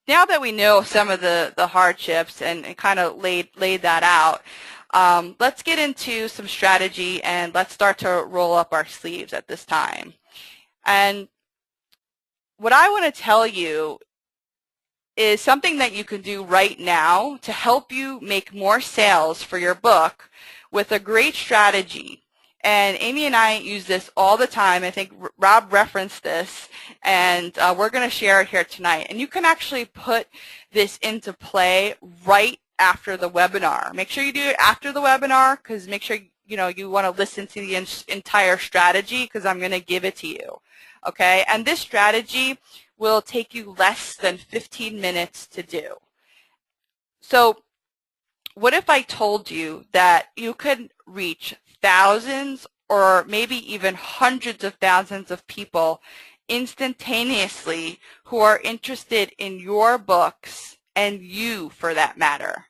now that we know some of the hardships and kind of laid that out, let's get into some strategy and let's start to roll up our sleeves at this time. And what I want to tell you is something that you can do right now to help you make more sales for your book with a great strategy. And Amy and I use this all the time. I think Rob referenced this, and we're going to share it here tonight. And you can actually put this into play right after the webinar. Make sure you do it after the webinar, because make sure you want to listen to the entire strategy, because I'm going to give it to you. Okay? And this strategy will take you less than 15 minutes to do. So what if I told you that you could reach thousands or maybe even hundreds of thousands of people instantaneously who are interested in your books and you, for that matter?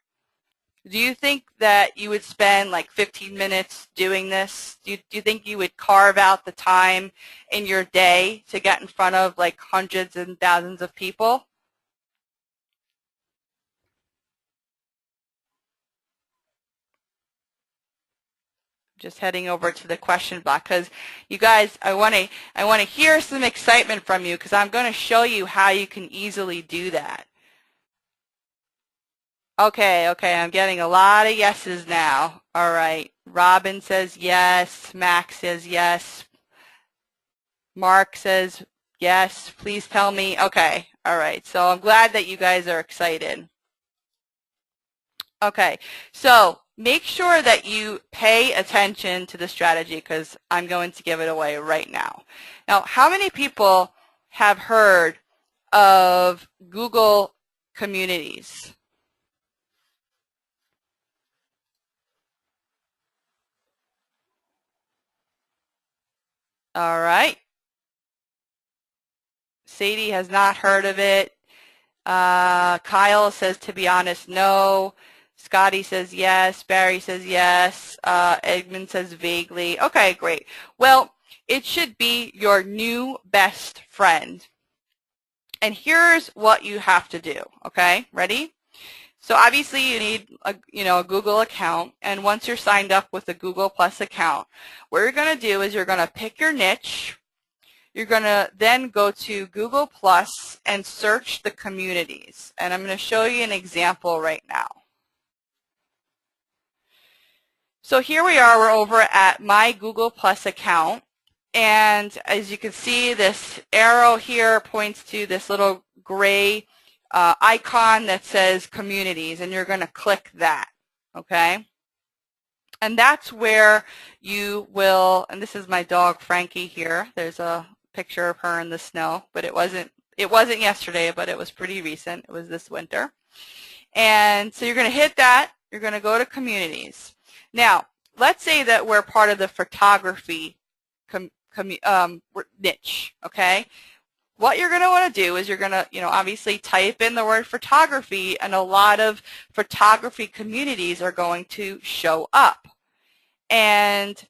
Do you think that you would spend like 15 minutes doing this? Do you think you would carve out the time in your day to get in front of like hundreds and thousands of people? Just heading over to the question box, because you guys, I want to hear some excitement from you, because I'm going to show you how you can easily do that. Okay, I'm getting a lot of yeses now. All right. Robin says yes. Max says yes. Mark says yes. Please tell me. Okay. All right. So I'm glad that you guys are excited. Okay. So make sure that you pay attention to the strategy, because I'm going to give it away right now. Now, how many people have heard of Google Communities? All right. Sadie has not heard of it. Kyle says, to be honest, no. Scotty says yes. Barry says yes. Edmund says vaguely. Okay, great. Well, it should be your new best friend. And here's what you have to do. Okay, ready? So obviously you need a Google account, and once you're signed up with a Google Plus account, what you're going to do is you're going to pick your niche. You're going to then go to Google Plus and search the communities. And I'm going to show you an example right now. So here we are, we're over at my Google Plus account. And as you can see, this arrow here points to this little gray icon that says communities, and you're going to click that, okay? And that's where you will, and this is my dog Frankie here. There's a picture of her in the snow, but it wasn't yesterday, but it was pretty recent. It was this winter. And so you're going to hit that. You're going to go to communities. Now, let's say that we're part of the photography niche, okay? What you're going to want to do is you're going to, obviously type in the word photography, and a lot of photography communities are going to show up. And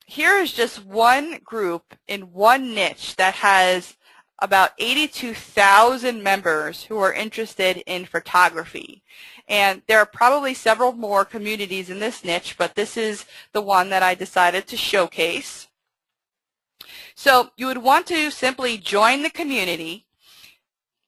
here is just one group in one niche that has about 82,000 members who are interested in photography. And there are probably several more communities in this niche, but this is the one that I decided to showcase. So you would want to simply join the community,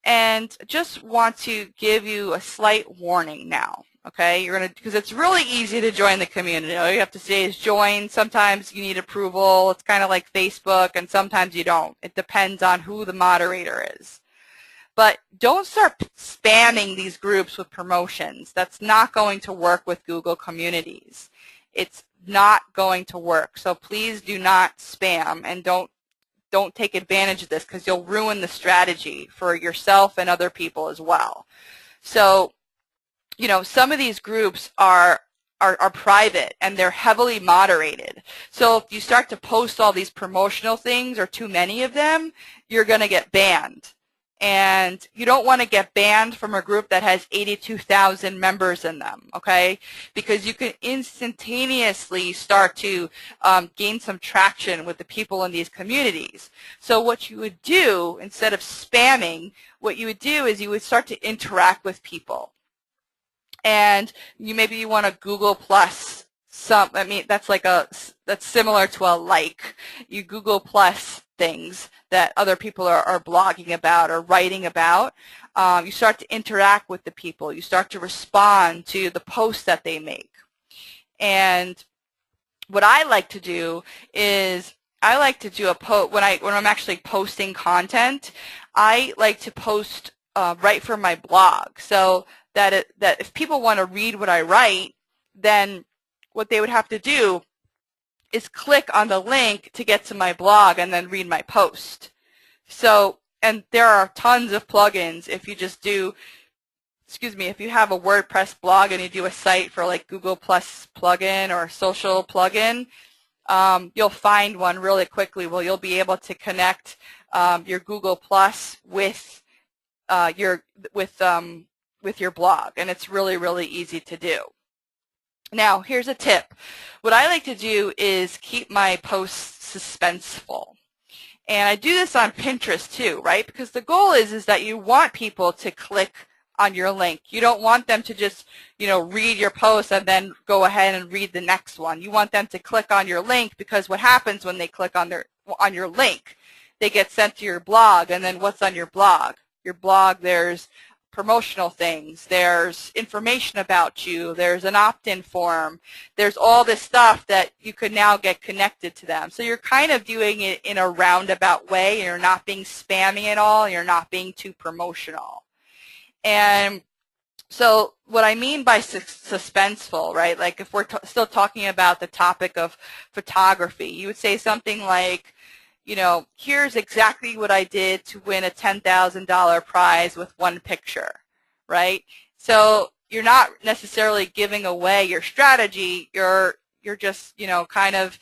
and just want to give you a slight warning now. Okay, because it's really easy to join the community. All you have to say is join. Sometimes you need approval. It's kind of like Facebook, and sometimes you don't. It depends on who the moderator is. But don't start spamming these groups with promotions. That's not going to work with Google Communities. It's not going to work. So please do not spam, and don't take advantage of this, because you'll ruin the strategy for yourself and other people as well. So, some of these groups are private, and they're heavily moderated. So if you start to post all these promotional things, or too many of them, you're going to get banned. and you don't want to get banned from a group that has 82,000 members in them, okay? Because you can instantaneously start to gain some traction with the people in these communities. So what you would do, instead of spamming, what you would do is you would start to interact with people. And maybe you want to Google plus I mean, that's similar to a like. You Google plus things that other people are blogging about or writing about. You start to interact with the people. You start to respond to the posts that they make. And what I like to do is I like to do a post when I'm actually posting content. I like to post right from my blog, so that if people want to read what I write, then what they would have to do is click on the link to get to my blog and then read my post. So, and there are tons of plugins. If you just do, if you have a WordPress blog and you do a site for like Google Plus plugin or social plugin, you'll find one really quickly where you'll be able to connect your Google Plus with your blog, and it's really, really easy to do. Now, here's a tip. What I like to do is keep my posts suspenseful. And I do this on Pinterest too, right? Because the goal is that you want people to click on your link. You don't want them to just, read your post and then go ahead and read the next one. You want them to click on your link, because what happens when they click on your link, they get sent to your blog, and then what's on your blog? Your blog, there's promotional things, there's information about you, there's an opt-in form, there's all this stuff that you could now get connected to them. So you're kind of doing it in a roundabout way, and you're not being spammy at all, and you're not being too promotional. And so what I mean by suspenseful, right, like if we're still talking about the topic of photography, you would say something like, here's exactly what I did to win a $10,000 prize with one picture, right? So you're not necessarily giving away your strategy. You're just, kind of,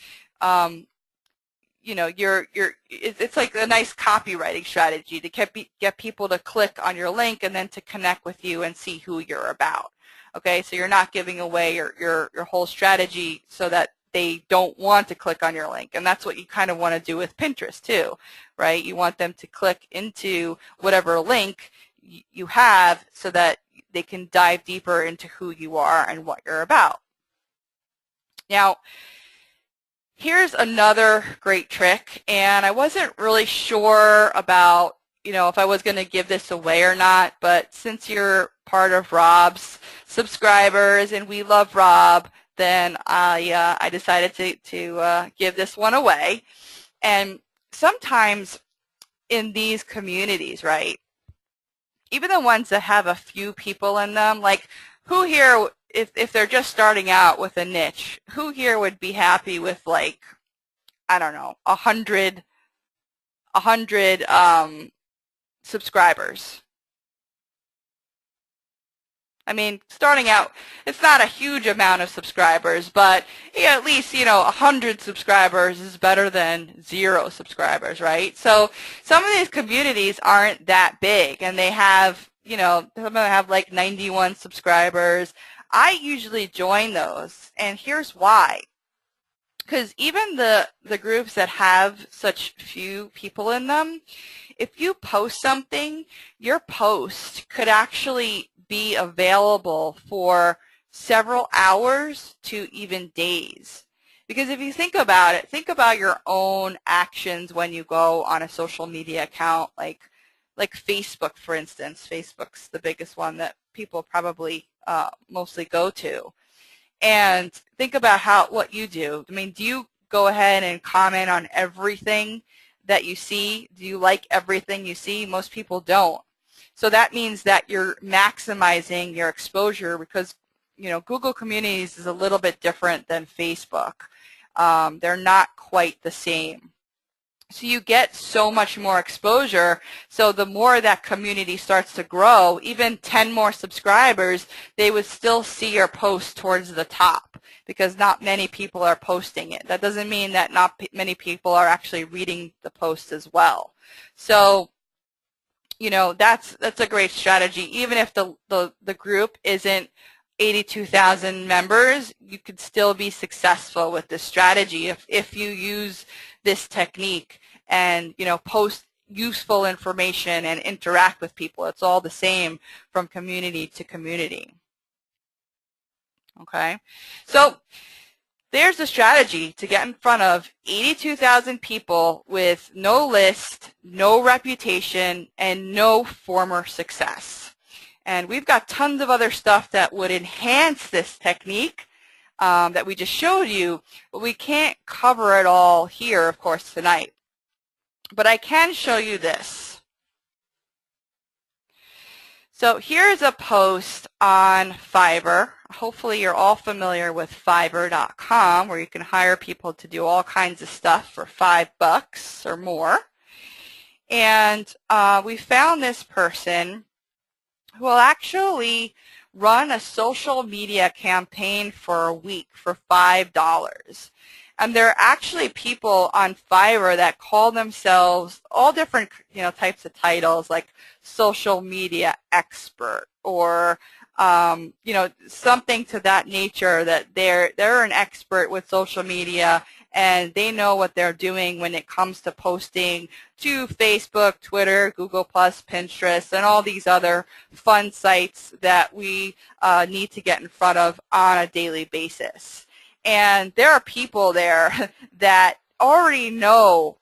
it's like a nice copywriting strategy to get people to click on your link and then to connect with you and see who you're about. Okay, so you're not giving away your whole strategy so that they don't want to click on your link. And that's what you kind of want to do with Pinterest too, right? You want them to click into whatever link you have so that they can dive deeper into who you are and what you're about. Now, here's another great trick, and I wasn't really sure about, if I was going to give this away or not, but since you're part of Rob's subscribers and we love Rob, then I decided to give this one away. And sometimes in these communities, right, even the ones that have a few people in them, like who here, if they're just starting out with a niche, who here would be happy with, like, I don't know, 100 subscribers? I mean, starting out, it's not a huge amount of subscribers, but at least, 100 subscribers is better than 0 subscribers, right? So some of these communities aren't that big, and they have, some of them have like 91 subscribers. I usually join those, and here's why. Because even the groups that have such few people in them, if you post something, your post could actually be available for several hours to even days. Because if you think about it, think about your own actions when you go on a social media account like Facebook, for instance. Facebook's the biggest one that people probably mostly go to. And think about what you do. I mean, do you go ahead and comment on everything that you see? Do you like everything you see? Most people don't. So that means that you're maximizing your exposure, because, Google Communities is a little bit different than Facebook. They're not quite the same. So you get so much more exposure. So the more that community starts to grow, even 10 more subscribers, they would still see your post towards the top, because not many people are posting it. That doesn't mean that not many people are actually reading the post as well. So you know, that's a great strategy. Even if the group isn't 82,000 members, you could still be successful with this strategy if you use this technique and, you know, post useful information and interact with people. It's all the same from community to community. Okay, so there's a strategy to get in front of 82,000 people with no list, no reputation, and no former success. And we've got tons of other stuff that would enhance this technique that we just showed you, but we can't cover it all here, of course, tonight. But I can show you this. So here's a post on Fiverr. Hopefully you're all familiar with Fiverr.com, where you can hire people to do all kinds of stuff for $5 or more. And we found this person who will actually run a social media campaign for a week for $5. And there are actually people on Fiverr that call themselves all different, you know, types of titles, like social media expert or you know, something to that nature, that they're an expert with social media and they know what they're doing when it comes to posting to Facebook, Twitter, Google+, Pinterest, and all these other fun sites that we need to get in front of on a daily basis. And there are people there that already know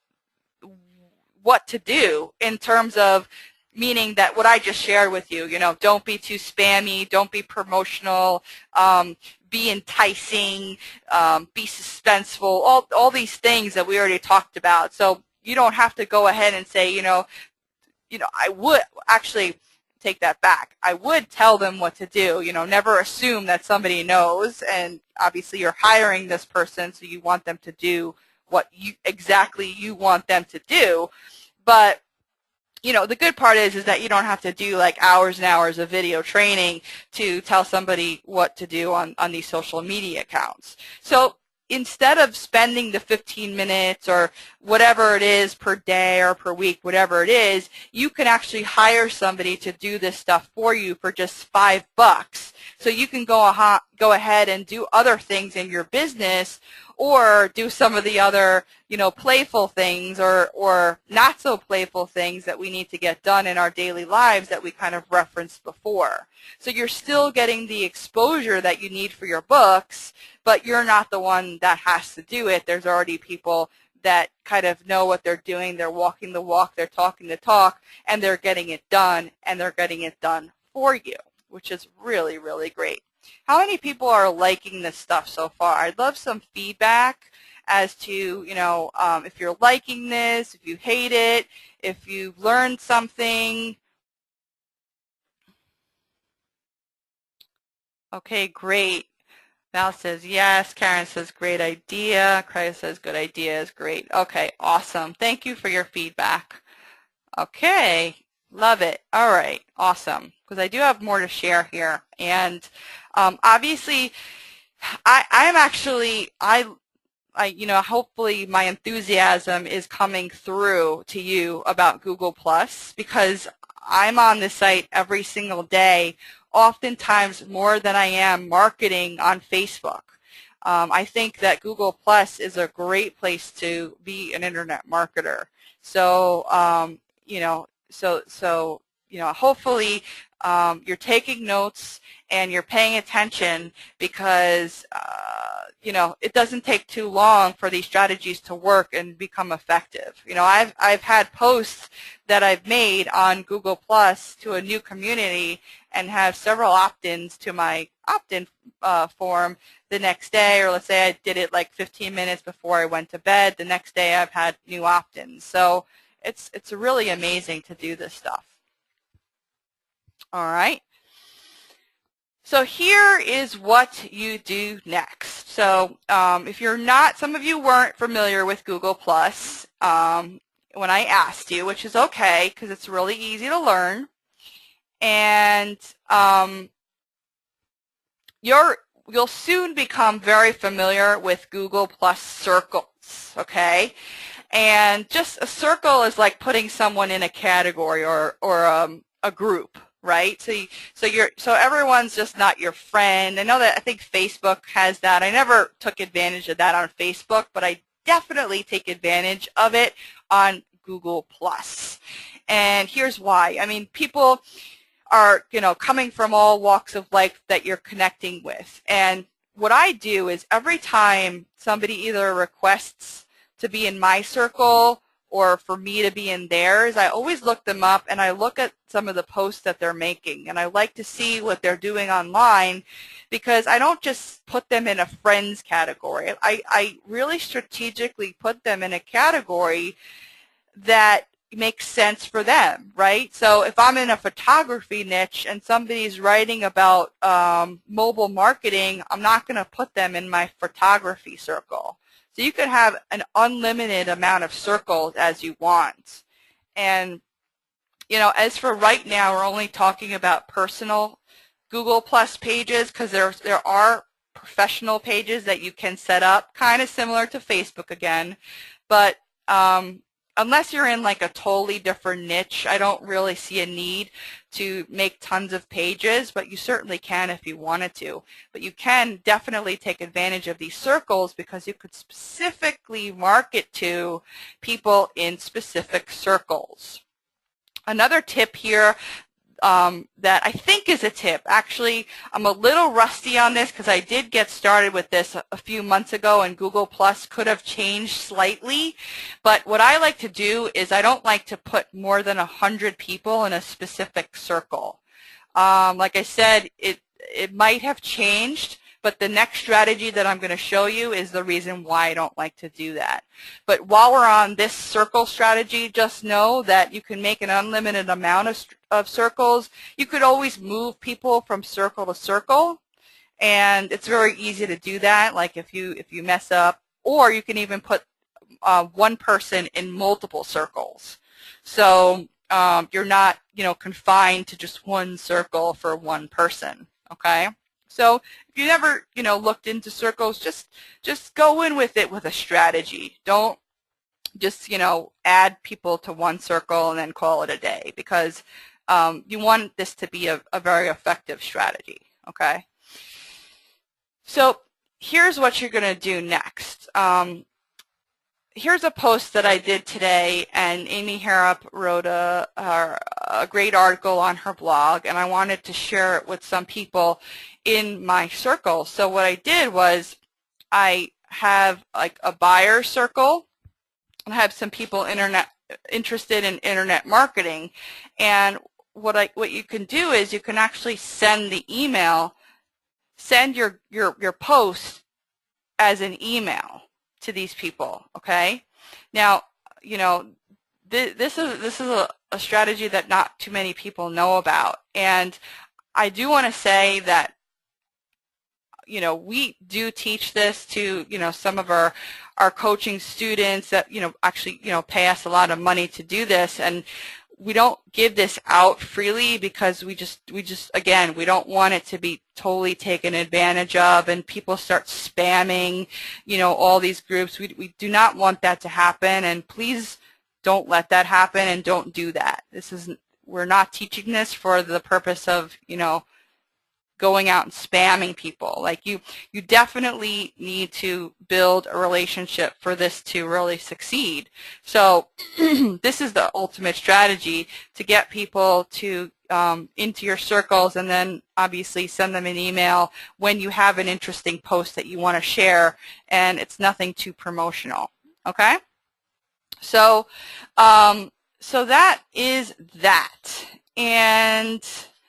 what to do in terms of, meaning that what I just shared with you, you know, don't be too spammy, don't be promotional, be enticing, be suspenseful, all these things that we already talked about. So you don't have to go ahead and say, you know, I would actually take that back. I would tell them what to do. You know, never assume that somebody knows, and obviously you're hiring this person, so you want them to do what exactly you want them to do. But you know, the good part is that you don't have to do like hours and hours of video training to tell somebody what to do on these social media accounts. So instead of spending the 15 minutes or whatever it is per day or per week, whatever it is, you can actually hire somebody to do this stuff for you for just $5. So you can go ahead and do other things in your business, or do some of the other, you know, playful things or not so playful things that we need to get done in our daily lives that we kind of referenced before. So you're still getting the exposure that you need for your books, but you're not the one that has to do it. There's already people that kind of know what they're doing. They're walking the walk, they're talking the talk, and they're getting it done, and they're getting it done for you, which is really, really great. How many people are liking this stuff so far? I'd love some feedback as to, you know, if you're liking this, if you hate it, if you've learned something. Okay, great. Val says yes. Karen says great idea. Craig says good idea is great. Okay, awesome. Thank you for your feedback. Okay, love it. All right, awesome. Because I do have more to share here. And obviously, you know, hopefully my enthusiasm is coming through to you about Google+, because I'm on the site every single day, oftentimes more than I am marketing on Facebook. I think that Google+ is a great place to be an internet marketer. So, you know, you know, hopefully you're taking notes and you're paying attention, because you know, it doesn't take too long for these strategies to work and become effective. You know, I've had posts that I've made on Google+ to a new community and have several opt-ins to my opt-in form the next day, or let's say I did it like 15 minutes before I went to bed. The next day I've had new opt-ins. So it's really amazing to do this stuff. All right. So here is what you do next. So if you're not, some of you weren't familiar with Google+, when I asked you, which is okay because it's really easy to learn. And you'll soon become very familiar with Google+ Circles, okay? And just a circle is like putting someone in a category or a group, right? So everyone's just not your friend. I know that I think Facebook has that. I never took advantage of that on Facebook, but I definitely take advantage of it on Google+. And here's why. I mean, people are, coming from all walks of life that you're connecting with. And what I do is every time somebody either requests to be in my circle or for me to be in theirs, I always look them up and I look at some of the posts that they're making, and I like to see what they're doing online, because I don't just put them in a friends category. I really strategically put them in a category that makes sense for them, right? So if I'm in a photography niche and somebody's writing about mobile marketing, I'm not going to put them in my photography circle. So you can have an unlimited amount of circles as you want. And, as for right now, we're only talking about personal Google Plus pages, because there are professional pages that you can set up, kind of similar to Facebook again. But unless you're in like a totally different niche, I don't really see a need to make tons of pages, but you certainly can if you wanted to. But you can definitely take advantage of these circles, because you could specifically market to people in specific circles. Another tip here that I think is a tip. Actually, I'm a little rusty on this because I did get started with this a few months ago, and Google Plus could have changed slightly. But what I like to do is I don't like to put more than 100 people in a specific circle. Like I said, it might have changed, but the next strategy that I'm going to show you is the reason why I don't like to do that. But while we're on this circle strategy, just know that you can make an unlimited amount of circles. You could always move people from circle to circle, and it's very easy to do that, like if you mess up. Or you can even put one person in multiple circles. So you're not, confined to just one circle for one person, okay? So if you never, looked into circles, just go in with it with a strategy. Don't just, add people to one circle and then call it a day, because you want this to be a very effective strategy, okay? So here's what you're going to do next. Here's a post that I did today, and Amy Harrop wrote a great article on her blog, and I wanted to share it with some people in my circle. So what I did was I have like a buyer circle, and I have some people interested in internet marketing. And what you can do is you can actually send the email, send your post as an email to these people, okay? Now, this is a strategy that not too many people know about, and I do want to say that we do teach this to some of our coaching students that actually pay us a lot of money to do this, and we don't give this out freely because we just again, we don't want it to be totally taken advantage of and people start spamming all these groups. We do not want that to happen, and please don't let that happen, and don't do that. We're not teaching this for the purpose of going out and spamming people. Like you definitely need to build a relationship for this to really succeed. So this is the ultimate strategy to get people to into your circles, and then obviously send them an email when you have an interesting post that you want to share, and it's nothing too promotional. Okay? So so that is that. And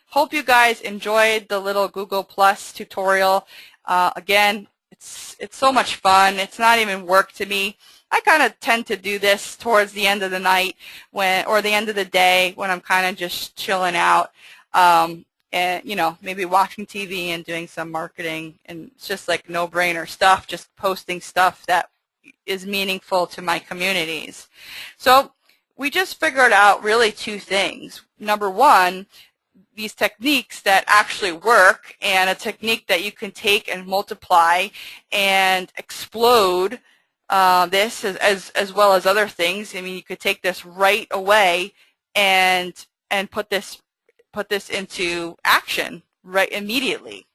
hope you guys enjoyed the little Google Plus tutorial. Again, it's so much fun. It's not even work to me. I kind of tend to do this towards the end of the night or the end of the day when I'm kind of just chilling out, and maybe watching TV and doing some marketing, and it's just like no-brainer stuff, just posting stuff that is meaningful to my communities. So we just figured out really two things. Number one, these techniques that actually work, and a technique that you can take and multiply and explode this as well as other things. I mean, you could take this right away and put this into action right immediately.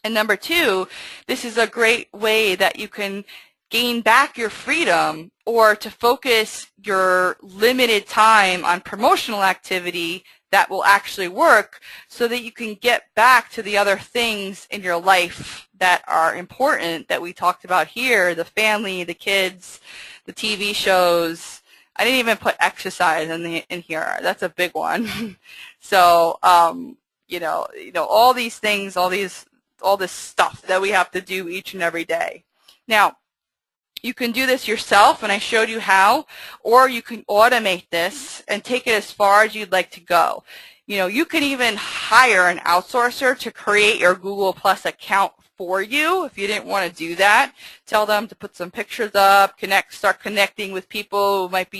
And number two, this is a great way that you can gain back your freedom or to focus your limited time on promotional activity that will actually work so that you can get back to the other things in your life that are important that we talked about here, the family, the kids, the TV shows. I didn't even put exercise in here. That's a big one. So, you know, all these things, all this stuff that we have to do each and every day. Now, you can do this yourself, and I showed you how, or you can automate this and take it as far as you'd like to go. You know, you can even hire an outsourcer to create your Google Plus account for you if you didn't want to do that. Tell them to put some pictures up, start connecting with people who might be